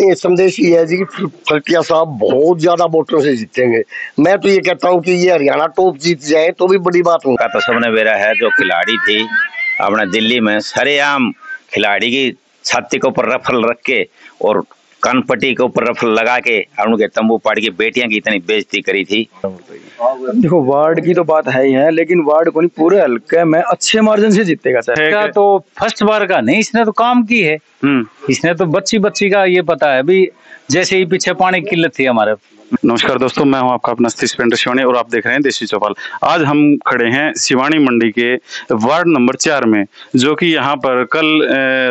नहीं, संदेश ये है जी कि फलटिया साहब बहुत ज्यादा वोटों से जीतेंगे। मैं तो ये कहता हूँ कि ये हरियाणा टॉप जीत जाए तो भी बड़ी बात होगा। तो सबने बेरा है जो खिलाड़ी थी अपना दिल्ली में सरेआम खिलाड़ी की छाती के ऊपर रफल रख के और कानपट्टी के ऊपर रफल लगा के और उनके तंबू पाड़ के बेटियां की इतनी बेइज्जती करी थी। देखो वार्ड की तो बात है ही है, लेकिन वार्ड को नहीं पूरे हल्के में अच्छे मार्जिन से जीतेगा सर। इसका तो फर्स्ट बार का नहीं, इसने तो काम की है। इसने तो बच्ची का ये पता है भी, जैसे ही पीछे पानी की किल्लत थी हमारे। नमस्कार दोस्तों, मैं हूं आपका अपना सतीश पेंटर शिवानी और आप देख रहे हैं देसी चौपाल। आज हम खड़े हैं शिवानी मंडी के वार्ड नंबर 4 में, जो कि यहां पर कल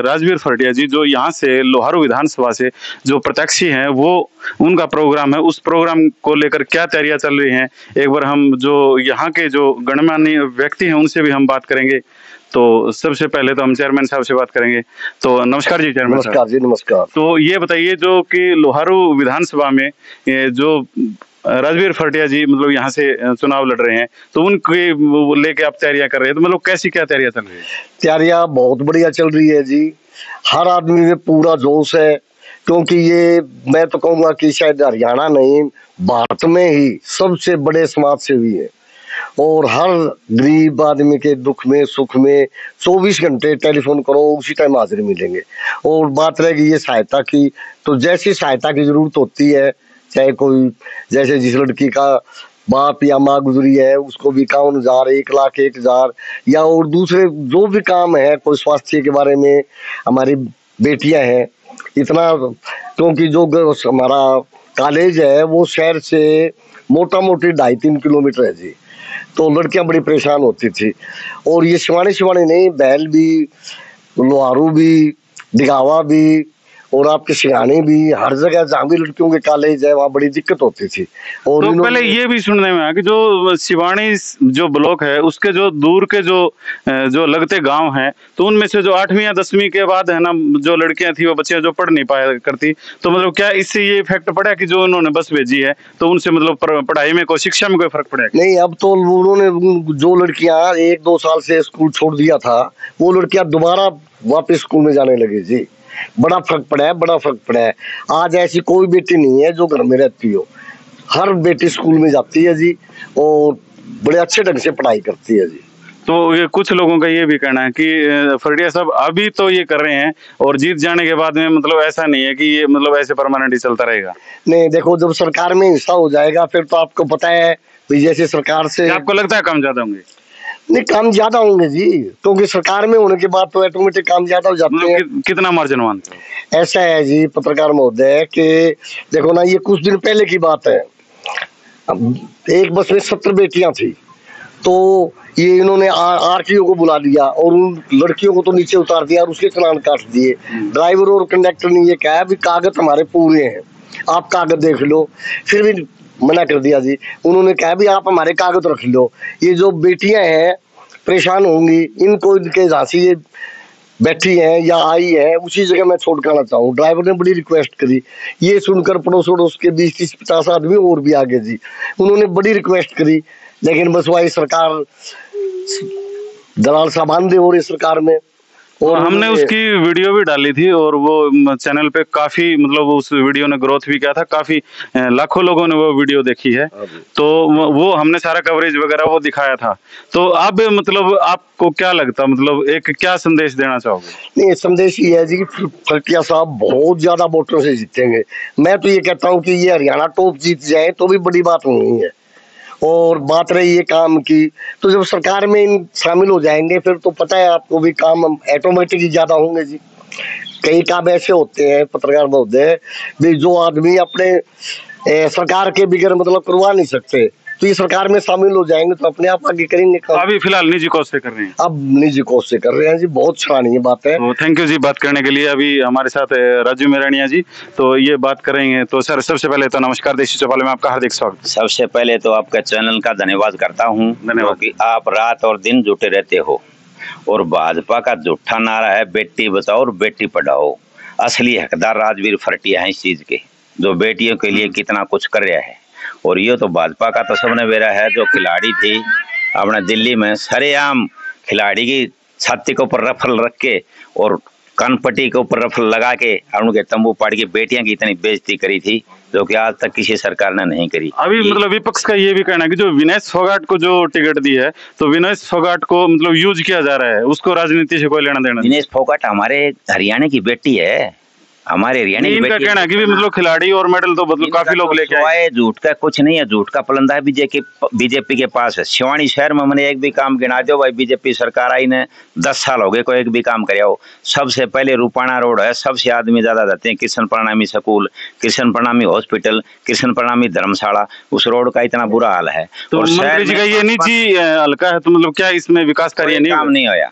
राजवीर फरटिया जी जो यहां से लोहारू विधानसभा से जो प्रत्याशी हैं वो उनका प्रोग्राम है। उस प्रोग्राम को लेकर क्या तैयारियां चल रही हैं, एक बार हम जो यहाँ के जो गणमान्य व्यक्ति हैं उनसे भी हम बात करेंगे। तो सबसे पहले तो हम चेयरमैन साहब से बात करेंगे। तो नमस्कार जी चेयरमैन साहब। नमस्कार जी, नमस्कार। तो ये बताइए जो कि लोहारू विधानसभा में जो राजवीर फरटिया जी मतलब यहाँ से चुनाव लड़ रहे हैं, तो उनके लेके आप तैयारियां कर रहे हैं, तो मतलब कैसी क्या तैयारियां चल रही है? तैयारियां बहुत बढ़िया चल रही है जी। हर आदमी में पूरा जोश है, क्योंकि ये मैं तो कहूँगा कि शायद हरियाणा नहीं भारत में ही सबसे बड़े समाज सेवी है और हर गरीब आदमी के दुख में सुख में 24 घंटे टेलीफोन करो उसी टाइम हाजिर मिलेंगे। और बात रहेगी ये सहायता की, तो जैसी सहायता की जरूरत होती है, चाहे कोई जैसे जिस लड़की का बाप या माँ गुजरी है उसको भी 51,000 1,01,000 या और दूसरे जो भी काम है, कोई स्वास्थ्य के बारे में, हमारी बेटियां हैं इतना, क्योंकि जो हमारा कॉलेज है वो शहर से मोटा मोटी 2.5-3 किलोमीटर है जी, तो लड़कियां बड़ी परेशान होती थी। और ये शिवानी नहीं, बैल भी, लोहारू भी, दिगावा भी और आपके सिंगानी भी, हर जगह जहाँ भी लड़कियों के कॉलेज है वहाँ बड़ी दिक्कत होती थी। और तो पहले ये भी सुनने में आया कि जो शिवानी जो ब्लॉक है उसके जो दूर के जो लगते गांव हैं, तो उनमें से जो 8वीं या 10वीं के बाद है ना जो लड़कियां थी वो बच्चियां जो पढ़ नहीं पाया करती, तो मतलब क्या इससे ये इफेक्ट पड़ा कि जो उन्होंने बस भेजी है तो उनसे मतलब पढ़ाई में कोई शिक्षा में कोई फर्क पड़ा? नहीं, अब तो उन्होंने जो लड़कियां 1-2 साल से स्कूल छोड़ दिया था वो लड़कियां दोबारा वापस स्कूल में जाने लगी जी। बड़ा फर्क पड़ा है, बड़ा फर्क पड़ा है। आज ऐसी कोई बेटी नहीं है जो घर में रहती हो, हर बेटी स्कूल में जाती है जी और बड़े अच्छे ढंग से पढ़ाई करती है जी। तो ये कुछ लोगों का ये भी कहना है कि फरटिया साहब अभी तो ये कर रहे हैं और जीत जाने के बाद में मतलब ऐसा नहीं है कि ये मतलब ऐसे परमानेंट ही चलता रहेगा। नहीं, देखो जब सरकार में हिस्सा हो जाएगा फिर तो आपको पता है जैसे सरकार से आपको लगता है काम ज्यादा होंगे? नहीं, काम ज्यादा होंगे जी, क्योंकि सरकार में होने के बाद तो ऑटोमेटिक काम ज्यादा हो जाते हैं। कितना मार्जिन मानते हो? ऐसा है जी पत्रकार महोदय कि देखो ना, ये कुछ दिन पहले की बात है, एक बस में 70 बेटियां थी, तो ये इन्होंने आरटीओ को बुला लिया और उन लड़कियों को तो नीचे उतार दिया और उसके चालान काट दिए। ड्राइवर और कंडक्टर ने ये कहा भी कागज हमारे पूरे हैं, आप कागज देख लो, फिर भी मना कर दिया जी। उन्होंने कहा भी आप हमारे कागज रख लो, ये जो बेटियां हैं परेशान होंगी, इनको इनके झांसी ये बैठी हैं या आई है उसी जगह मैं छोड़ कर आना चाहूँ। ड्राइवर ने बड़ी रिक्वेस्ट करी, ये सुनकर पड़ोस वड़ोस के 20-30-50 आदमी और भी आगे जी, उन्होंने बड़ी रिक्वेस्ट करी, लेकिन बस वही सरकार दलाल सामान दे हो रही सरकार में। और हमने उसकी वीडियो भी डाली थी और वो चैनल पे काफी मतलब उस वीडियो ने ग्रोथ भी किया था, काफी लाखों लोगों ने वो वीडियो देखी है, तो वो हमने सारा कवरेज वगैरह वो दिखाया था। तो अब मतलब आपको क्या लगता, मतलब एक क्या संदेश देना चाहोगे? नहीं, संदेश ये है जी कि फरटिया साहब बहुत ज्यादा वोटों से जीतेंगे। मैं तो ये कहता हूँ कि ये हरियाणा टॉप जीत जाए तो भी बड़ी बात नहीं है। और बात रही है काम की, तो जब सरकार में इन शामिल हो जाएंगे फिर तो पता है आपको भी काम ऑटोमेटिक ही ज्यादा होंगे जी। कई काम ऐसे होते हैं पत्रकार महोदय भी जो आदमी अपने सरकार के बगैर मतलब करवा नहीं सकते, तो ये सरकार में शामिल हो जाएंगे तो अपने आप आगे करेंगे काम। अभी फिलहाल निजी कोष से कर रहे हैं? अब निजी कोष से कर रहे हैं जी, बहुत सराहनीय बात है। तो थैंक यू जी बात करने के लिए। अभी हमारे साथ राजू मेरानिया जी, तो ये बात करेंगे। तो सर सबसे पहले तो नमस्कार, देसी चौपाल में आपका हार्दिक स्वागत। सबसे पहले तो आपका चैनल का धन्यवाद करता हूँ, धन्यवाद कि आप रात और दिन जुटे रहते हो। और भाजपा का झूठा नारा है बेटी बचाओ और बेटी पढ़ाओ, असली हकदार राजवीर फरटिया है इस चीज के, जो बेटियों के लिए कितना कुछ कर रहा है। और ये तो भाजपा का तो सबने बेरा है जो खिलाड़ी थी अपना दिल्ली में सरेआम खिलाड़ी की छाती के ऊपर रफल रख के और कानपट्टी के ऊपर रफल लगा के और उनके तंबू पाड़ के बेटियां की इतनी बेइज्जती करी थी जो कि आज तक किसी सरकार ने नहीं करी। अभी मतलब विपक्ष का ये भी कहना है कि जो विनेश फोगाट को जो टिकट दी है तो विनेश फोगाट को मतलब यूज किया जा रहा है, उसको राजनीति से कोई लेना देना नहीं। विनेश फोगाट हमारे हरियाणा की बेटी है, हमारे हरियाणा की इनका बेटी कहना है कि भी मतलब खिलाड़ी और मेडल तो मतलब काफी लोग लेके आए। झूठ का कुछ नहीं है, झूठ का पलंदा है बीजेपी के पास है। शिवानी शहर में मैंने एक भी काम गिना दो भाई, बीजेपी सरकार आई ने 10 साल हो गए, कोई एक भी काम करे हो। सबसे पहले रूपाणा रोड है, सबसे आदमी ज्यादा जाते हैं, कृष्ण प्रणामी स्कूल, कृष्ण प्रणामी हॉस्पिटल, कृष्ण प्रणामी धर्मशाला, उस रोड का इतना बुरा हाल है। तो मंत्री जी का ये निजी हल्का है, तो मतलब क्या इसमें विकास कार्य नहीं होया,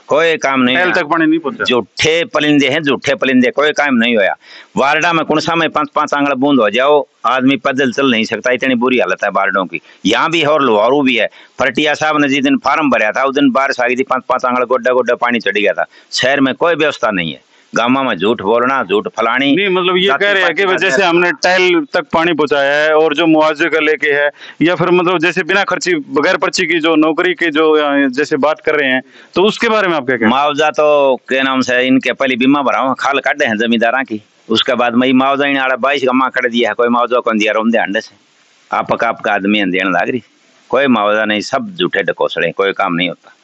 कोई काम नहीं, तक पानी नहीं पहुंचा। झूठे परिंदे हैं, झूठे परिंदे, कोई काम नहीं होया। वार्डा में कुणसा में 5-5 आंगल बूंद हो जाओ, आदमी पैदल चल नहीं सकता, इतनी बुरी हालत है वार्डों की। यहाँ भी है और लोहारू भी है। फरटिया साहब ने जिस दिन फार्म भरा था उस दिन बारिश आ गई थी, 5-5 आंगल गोड्डा गोड्डा पानी चढ़ गया था। शहर में कोई व्यवस्था नहीं है, गाँव में झूठ बोलना, झूठ फलानी। नहीं मतलब ये कह रहे हैं कि जैसे हमने टाइल तक पानी पहुंचाया है और जो मुआवजे का लेके है, या फिर मतलब जैसे बिना खर्ची बगैर पर्ची की जो नौकरी की जो जैसे बात कर रहे हैं, तो उसके बारे में आप क्या कहें? मुआवजा तो के नाम से इनके पहले बीमा भराओ, खाल काटे हैं जमींदारा की, उसके बाद मई मुआवजा इन 22 का माँ कट दिया है, कोई मुआवजा कौन दिया रोम दे अंडे से आपका आदमी देने लाग रही, कोई मुआवजा नहीं, सब झूठे डकोसड़े, कोई काम नहीं होता।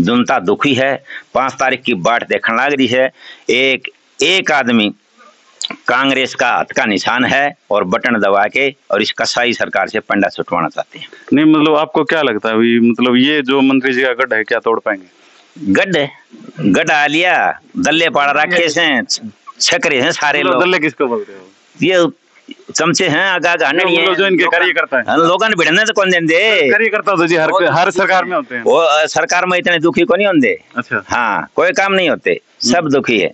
जनता दुखी है, 5 तारीख की बाट देखने लग रही है। एक आदमी कांग्रेस का हाथ का निशान है और बटन दबा के और इस कसाई सरकार से पंडा छुटवाना चाहते हैं। नहीं मतलब आपको क्या लगता है मतलब ये जो मंत्री जी का गढ़ है क्या तोड़ पाएंगे? गढ़ आ लिया, दल्ले पाड़ रखे से छकरे हैं सारे लोग। दल्ले किसको बोलते हो? ये चमचे हैं, आगा जो इनके कार्यकर्ता है, लोगों ने भिड़ने तो कौन देंगे? कार्यकर्ता तो जी हर सरकार में होते हैं। वो सरकार में इतने दुखी को नहीं होते। अच्छा हाँ, कोई काम नहीं होते, सब दुखी है,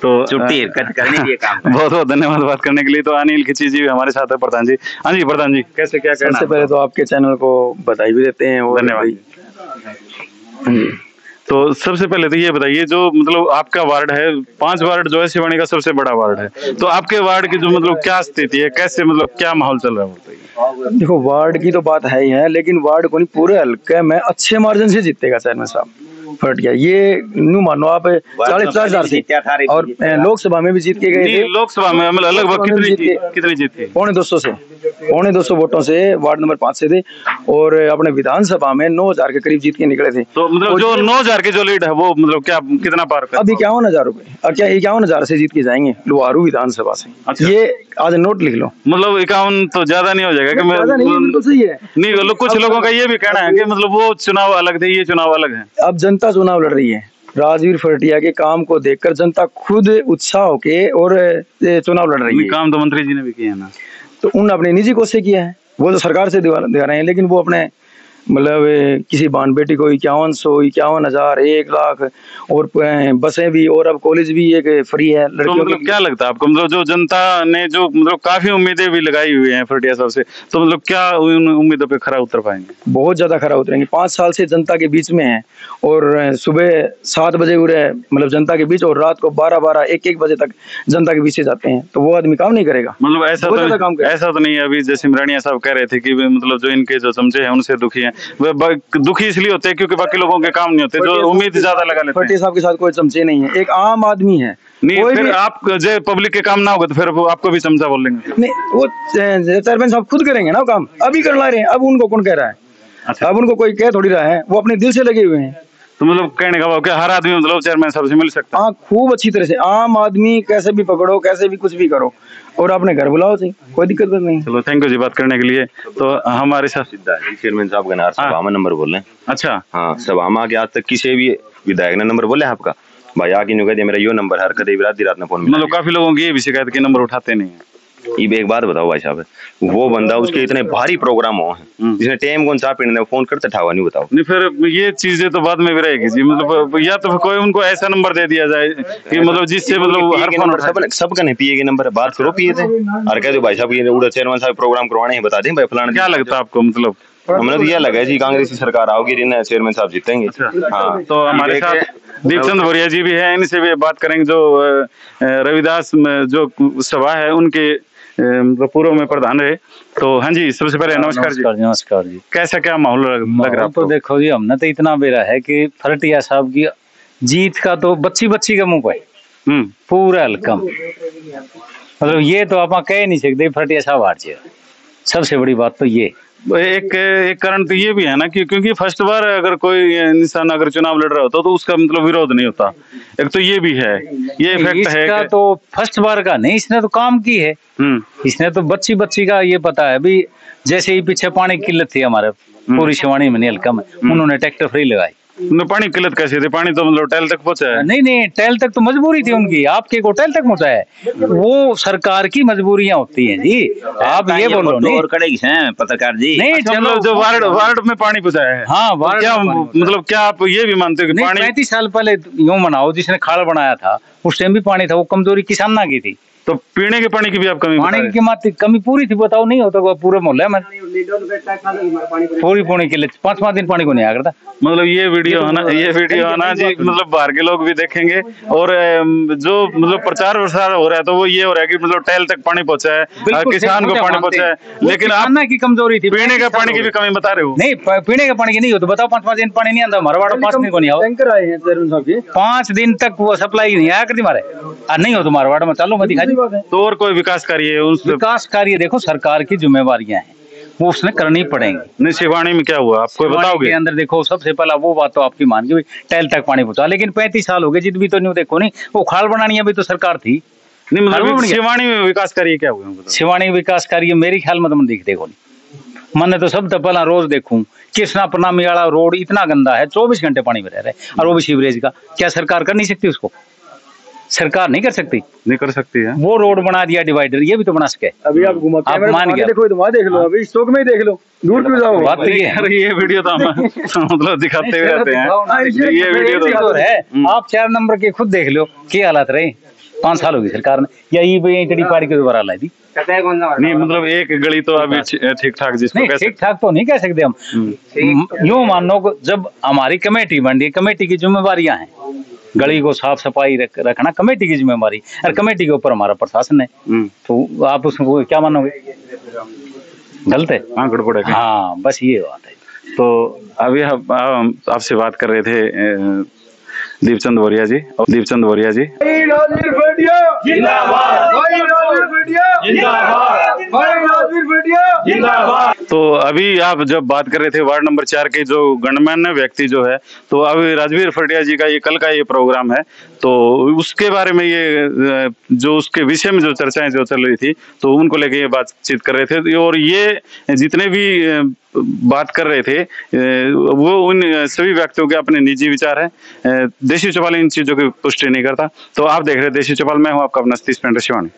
तो छुट्टी करने के काम। बहुत बहुत धन्यवाद बात करने के लिए। तो अनिल खिची जी हमारे साथ है, प्रधान जी। हाँ जी प्रधान जी, कैसे क्या कहना? सबसे पहले तो आपके चैनल को बधाई भी देते हैं। धन्यवाद। तो सबसे पहले तो ये बताइए, जो मतलब आपका वार्ड है, 5 वार्ड जो है सिवानी का सबसे बड़ा वार्ड है, तो आपके वार्ड की जो मतलब क्या स्थिति है, कैसे मतलब क्या माहौल चल रहा है? देखो वार्ड की तो बात है ही है, लेकिन वार्ड को नहीं पूरे हल्के में अच्छे मार्जिन से जीतेगा चेयरमैन साहब। फट गया ये न्यू मानो आप 40-50 हजार से, और लोकसभा में भी जीत के गए थे। लोकसभा में मतलब लगभग कितनी जीत थी? 250 से, 250 वोटों से वार्ड नंबर 5 से थे, और अपने विधानसभा में 9000 के करीब जीत के निकले थे। तो मतलब जो 9000 के जो लीड है वो मतलब क्या कितना पार कर? अब 51,000 रुपए, और क्या 51,000 से जीत के जाएंगे लोहारू विधानसभा से। अच्छा। ये आज नोट लिख लो, मतलब 51 तो ज्यादा नहीं हो जाएगा कि बिल्कुल सही है। नहीं, कुछ लोगों का ये भी कहना है कि मतलब वो चुनाव अलग थे, ये चुनाव अलग है। अब जनता चुनाव लड़ रही है, राजवीर फरटिया के काम को देखकर जनता खुद उत्साह होके और चुनाव लड़ रही है। काम तो मंत्री जी ने भी किया है ना, तो उन अपने निजी कोष से किया है, वो तो सरकार से दिवा रहे हैं, लेकिन वो अपने मतलब किसी बान बेटी को 51,000, 1 लाख, और बसें भी, और अब कॉलेज भी एक फ्री है लड़कियों। तो मतलब क्या लगता है आपको, मतलब जो जनता ने जो मतलब काफी उम्मीदें भी लगाई हुई हैं फरटिया साहब से, तो मतलब क्या उन उम्मीदों पे खरा उतर पाएंगे? बहुत ज्यादा खरा उतरेंगे। 5 साल से जनता के बीच में है, और सुबह 7 बजे उड़े मतलब जनता के बीच, और रात को 12-12, 1-1 बजे तक जनता के बीच से जाते हैं, तो वो आदमी काम नहीं करेगा। मतलब ऐसा तो नहीं है। अभी जैसे इमरानिया साहब कह रहे थे कि मतलब जो इनके जो चमचे हैं उनसे दुखी है, दुखी इसलिए होते हैं क्योंकि बाकी लोगों के काम नहीं होते, जो उम्मीद ज्यादा लगा लेते हैं। फरटिया साहब के साथ कोई चमचे नहीं है, एक आम आदमी है। नहीं, फिर आप जो पब्लिक के काम ना होगा तो फिर आपको भी चमचा बोल लेंगे? नहीं, वो चेयरमैन साहब खुद करेंगे ना काम, अभी कर ला रहे हैं, अब उनको कौन कह रहा है? अच्छा। अब उनको कोई कह थोड़ी रहा है, वो अपने दिल से लगे हुए हैं। तो मतलब कहने का भाव क्या हर आदमी मतलब चेयरमैन साहब से मिल सकता है? हाँ, खूब अच्छी तरह से आम आदमी कैसे भी पकड़ो, कैसे भी कुछ भी करो, और अपने घर बुलाओ सही, कोई दिक्कत नहीं। चलो थैंक यू जी बात करने के लिए। तो हमारे साथ चेयरमैन साहब का सभा में नंबर बोले। अच्छा हाँ, सभा में आगे आज तक किसी भी विधायक ने नंबर बोले आपका भाई आगे नहीं कह दिया मेरा यो नंबर हर कदे रात में फोन। मतलब काफी लोगों की ये भी शिकायत के नंबर उठाते नहीं है। ये एक बात बताओ भाई साहब, वो बंदा उसके इतने भारी प्रोग्राम हो जिसने टाइम कौन सा पीने फोन करते ठावा नहीं बताओ। नहीं फिर ये चीजें तो बाद में भी रहेगी जी, मतलब या तो कोई उनको ऐसा नंबर दे दिया जाए कि मतलब जिससे मतलब हर फोन सबका नहीं पिए के नंबर बात करो पिए थे और कह दो भाई साहब ये उड़ा चेयरमैन साहब प्रोग्राम करवाने हैं बता दें भाई फलाना। क्या लगता है आपको, मतलब हमें तो यह लगा जी कांग्रेस की सरकार आओगी चेयरमैन साहब जीतेंगे। हाँ, तो हमारे साथ दीपचंद भोरिया जी भी है, इनसे भी बात करेंगे जो रविदास जो सभा है उनके पूर्व में प्रधान रहे। तो हाँ जी, सबसे पहले नमस्कार जी। नमस्कार जी। कैसा क्या माहौल लग रहा है? तो देखो जी, हमने तो इतना बेरा है कि फरटिया साहब की जीत का तो बच्ची बच्ची का मुंह पे पूरा हल्कम, मतलब ये तो आप कह नहीं सकते फटिया साहब हार जाए। सबसे बड़ी बात तो ये एक कारण तो ये भी है ना कि क्योंकि फर्स्ट बार अगर कोई इंसान अगर चुनाव लड़ रहा होता तो उसका मतलब विरोध नहीं होता, एक तो ये भी है, ये इफेक्ट है। इसका तो फर्स्ट बार का नहीं, इसने तो काम की है। इसने तो बच्ची बच्ची का ये पता है भी, जैसे ही पीछे पानी की किल्लत थी हमारे पूरी शिवानी में हल्कम, उन्होंने ट्रैक्टर फ्री लगाई। पानी किल्लत कैसी थी? पानी तो मतलब टैल तक पहुंचा है? नहीं टैल तक तो मजबूरी थी उनकी, आपके को टैल तक पहुंचा है, वो सरकार की मजबूरियां होती हैं जी। आप ये बोलो नहीं और कड़े पत्रकार जी, नहीं चलो जो वार्ड में पानी पहुंचाया है। हाँ वार्ड क्या मतलब क्या आप ये भी मानते हो कि पानी 35 साल पहले यूं मनाओ, जिसने खाल बनाया था उस टाइम भी पानी था, वो कमजोरी किसाना की थी। तो पीने के पानी की भी आप कमी, पानी की मात्रा कमी पूरी थी, बताओ नहीं होता पूरे मोहल्ले में पूरी किले 5-5 दिन पानी को नहीं आया करता। मतलब ये वीडियो है ना जी, मतलब बाहर के लोग भी देखेंगे और जो मतलब प्रचार प्रसार हो रहा है तो वो ये हो रहा है कि मतलब टैल तक पानी पहुंचा है, किसान को पानी पहुंचा है, लेकिन आप की कमजोरी थी, पीने का पानी की भी कमी बता रहे हो। नहीं पीने का पानी की नहीं हो तो बताओ, 5-5 दिन पानी नहीं आता हमारा वाड़ा, 5 दिन को नहीं आओ, टैंकर आए हैं चेयरमैन साहब के, 5 दिन तक वो सप्लाई नहीं आया करती हमारे, नहीं हो तुम्हारा वाड़ा में चलो मैं दिखा। तो और कोई विकास कार्य है? उस विकास कार्य देखो सरकार की जिम्मेवारियां हैं, वो उसने करनी पड़ेंगी। नहीं शिवानी में क्या हुआ आपको बताओगे? के अंदर देखो सबसे पहला वो बात तो आपकी मान के टैल तक पानी पहुंचा, लेकिन 35 साल हो गए जिद भी तो नहीं देखो नहीं, वो खाल बनानी अभी तो सरकार थी नहीं, मतलब शिवानी में विकास कार्य क्या हुआ? शिवानी विकास कार्य मेरी ख्याल में तो मैं देखो नहीं, मैंने तो सब तो पहला रोज देखूं कृष्णा प्रणामी वाला रोड इतना गंदा है, 24 घंटे पानी में रह रहे, और वो भी सीवरेज का, क्या सरकार कर नहीं सकती उसको? सरकार नहीं कर सकती? नहीं कर सकती है। वो रोड बना दिया डिवाइडर, ये भी तो बना सके। अभी आप घुमा आप मान गया, देखो तो वहां देख लो, अभी स्टॉक में ही देख लो, दूर क्यों जाओ? बात तो ये वीडियो तो हम मतलब दिखाते हुए रहते हैं, ये वीडियो तो है। आप 4 नंबर के खुद देख लो क्या हालात रहे, 5 साल होगी सरकार ने, या ये टड़ी पाड़ी के दोबारा लाई थी। नहीं मतलब एक गली तो अभी ठीक ठाक, जिसको ठीक ठाक तो नहीं कह सकते हम, यूं मानो जब हमारी कमेटी बन रही, कमेटी की जिम्मेवारियां हैं, गली को साफ सफाई रखना कमेटी की जिम्मेवारी, और कमेटी के ऊपर हमारा प्रशासन है, तो आप उसको क्या मानोगे? गलत है, हाँ गड़बड़ है। हाँ बस ये बात है। तो अभी हम आपसे बात कर रहे थे दीपचंद बोरिया जी, तो अभी आप जब बात कर रहे थे वार्ड नंबर 4 के जो गणमान्य व्यक्ति जो है, तो अभी राजवीर फटिया जी का ये कल का ये प्रोग्राम है, तो उसके बारे में ये जो उसके विषय में जो चर्चाएं जो चल रही थी, तो उनको लेके ये बातचीत कर रहे थे, और ये जितने भी बात कर रहे थे वो उन सभी व्यक्तियों के अपने निजी विचार है। देशी चौपाल इन चीजों की पुष्टि नहीं करता। तो आप देख रहे हैं देशी चौपाल, मैं हूं आपका अपना सतीश पेंटर शिवानी।